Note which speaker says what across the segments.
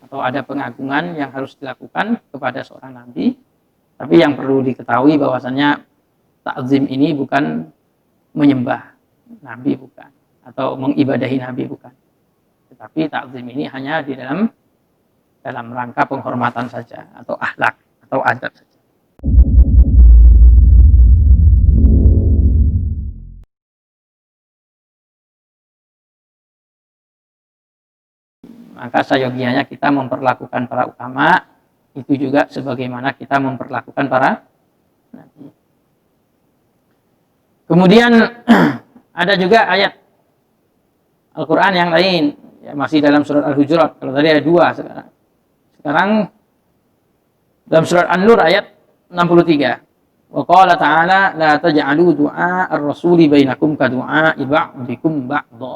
Speaker 1: atau ada pengagungan yang harus dilakukan kepada seorang nabi. Tapi yang perlu diketahui bahwasannya ta'zim ini bukan menyembah nabi, bukan, atau mengibadahi nabi, bukan. Tetapi ta'zim ini hanya di dalam rangka penghormatan saja, atau akhlak atau adab saja. Maka sayogianya kita memperlakukan para ulama itu juga sebagaimana kita memperlakukan para nabi. Kemudian ada juga ayat Al-Quran yang lain, ya, masih dalam surat Al-Hujurat. Kalau tadi ada 2, sekarang dalam surat An-Nur ayat 63. Wa qala ta'ala la taj'alu du'a ar-rasuli bainakum ka du'a ba'dikum ba'dha.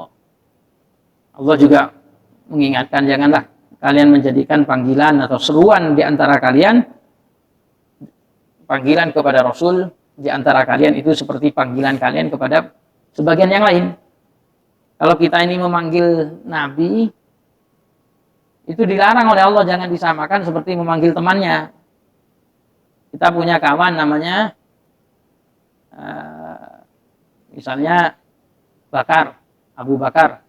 Speaker 1: Allah juga mengingatkan, janganlah kalian menjadikan panggilan atau seruan di antara kalian, panggilan kepada Rasul di antara kalian itu seperti panggilan kalian kepada sebagian yang lain. Kalau kita ini memanggil Nabi, itu dilarang oleh Allah, jangan disamakan seperti memanggil temannya. Kita punya kawan namanya, misalnya Bakar, Abu Bakar.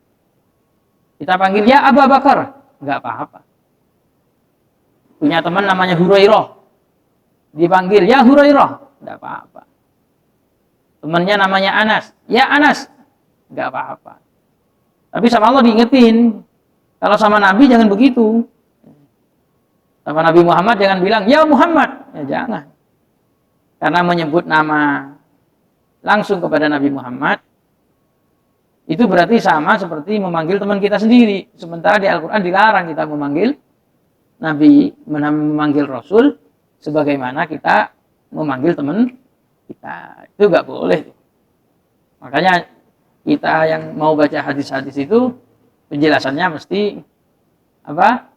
Speaker 1: Kita panggil ya Abu Bakar, nggak apa-apa. Punya teman namanya Hurairah, dipanggil ya Hurairah, nggak apa-apa. Temannya namanya Anas, ya Anas, nggak apa-apa. Tapi sama Allah diingetin, kalau sama Nabi jangan begitu. Sama Nabi Muhammad jangan bilang ya Muhammad, ya jangan. Karena menyebut nama langsung kepada Nabi Muhammad itu berarti sama seperti memanggil teman kita sendiri. Sementara di Al-Quran dilarang kita memanggil Nabi, memanggil Rasul sebagaimana kita memanggil teman kita. Itu nggak boleh. Makanya kita yang mau baca hadis-hadis itu penjelasannya mesti apa?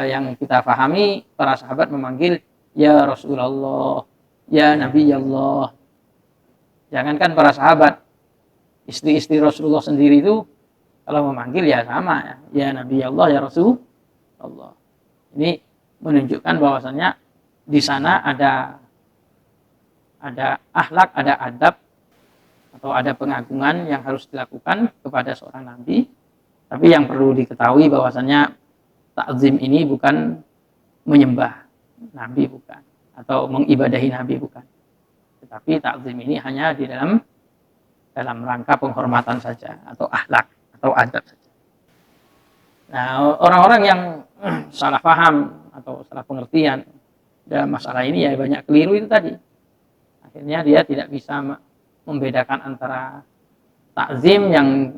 Speaker 1: Yang kita pahami, para sahabat memanggil ya Rasulullah, ya Nabi Allah. Jangankan para sahabat, istri-istri Rasulullah sendiri itu kalau memanggil ya sama, ya Nabi Allah, ya Rasulullah. Ini menunjukkan bahwasannya di sana ada akhlak, ada adab atau ada pengagungan yang harus dilakukan kepada seorang nabi. Tapi yang perlu diketahui bahwasannya ta'zim ini bukan menyembah nabi, bukan, atau mengibadahi nabi, bukan. Tetapi ta'zim ini hanya di dalam rangka penghormatan saja, atau akhlak atau adab saja. Nah, orang-orang yang salah paham atau salah pengertian dalam masalah ini ya banyak keliru itu tadi. Akhirnya dia tidak bisa membedakan antara ta'zim yang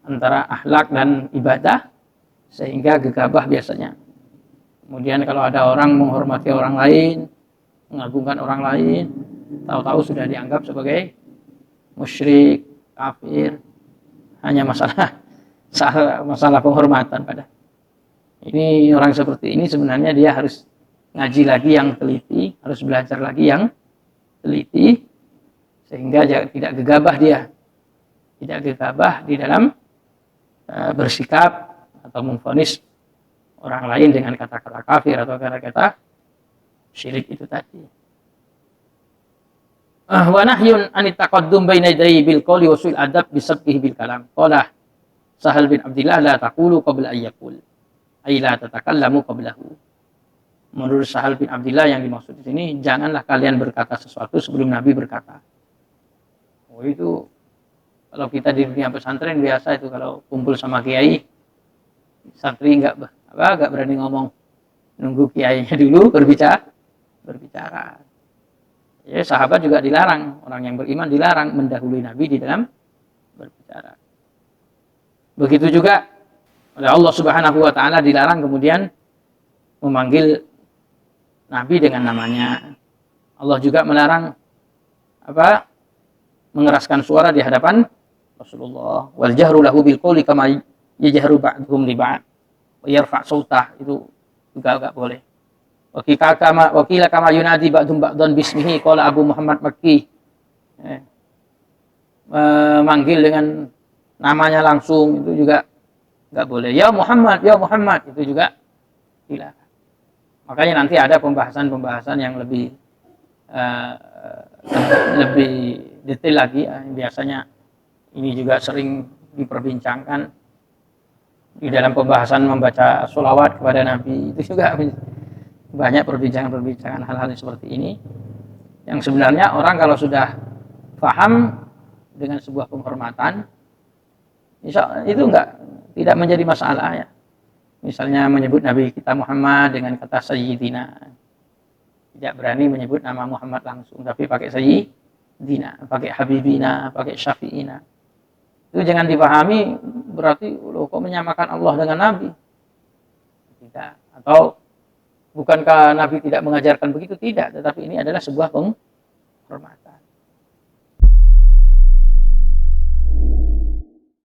Speaker 1: antara akhlak dan ibadah, sehingga gegabah biasanya. Kemudian kalau ada orang menghormati orang lain, mengagungkan orang lain, tahu-tahu sudah dianggap sebagai musyrik, kafir, hanya masalah penghormatan pada. Ini orang seperti ini sebenarnya dia harus ngaji lagi yang teliti, harus belajar lagi yang teliti, sehingga tidak gegabah dia, tidak gegabah di dalam bersikap atau memvonis orang lain dengan kata-kata kafir atau kata-kata syirik itu tadi. Wa nahyun an taqaddum baina yadayi bil qawli wa su'il adab bi sabqihi bil kalam. Qala Sahal bin Abdillah la taqulu qabla an yaqul. Ay la tatakallamu qablahu. Menurut Sahal bin Abdillah yang dimaksud di sini, janganlah kalian berkata sesuatu sebelum Nabi berkata. Oh, itu kalau kita di dunia pesantren biasa itu, kalau kumpul sama kiai, santri enggak berani ngomong, nunggu kiainya dulu berbicara. Ya, sahabat juga dilarang, orang yang beriman dilarang mendahului Nabi di dalam berbicara. Begitu juga oleh Allah Subhanahu wa taala dilarang kemudian memanggil Nabi dengan namanya. Allah juga melarang mengeraskan suara di hadapan Rasulullah. Wal jahru lahu bil qawli kama yajharu ba'dhum li ba'd. Wa yarfa' sautah, itu juga enggak boleh. Wakila kama yunadi ba'dhum ba'dhan bismihi qala Abu Muhammad Makki. Memanggil dengan namanya langsung itu juga nggak boleh ya Muhammad itu juga dilarang. Makanya nanti ada pembahasan yang lebih lebih detail lagi ya. Biasanya ini juga sering diperbincangkan di dalam pembahasan membaca sholawat kepada Nabi, itu juga banyak perbincangan hal-hal seperti ini yang sebenarnya orang kalau sudah paham dengan sebuah penghormatan itu tidak menjadi masalah ya. Misalnya menyebut Nabi kita Muhammad dengan kata Sayyidina, tidak berani menyebut nama Muhammad langsung, tapi pakai Sayyidina, pakai Habibina, pakai Syafi'ina. Itu jangan dipahami berarti loh kok menyamakan Allah dengan Nabi. Tidak. Atau bukankah Nabi tidak mengajarkan begitu? Tidak, tetapi ini adalah sebuah penghormatan.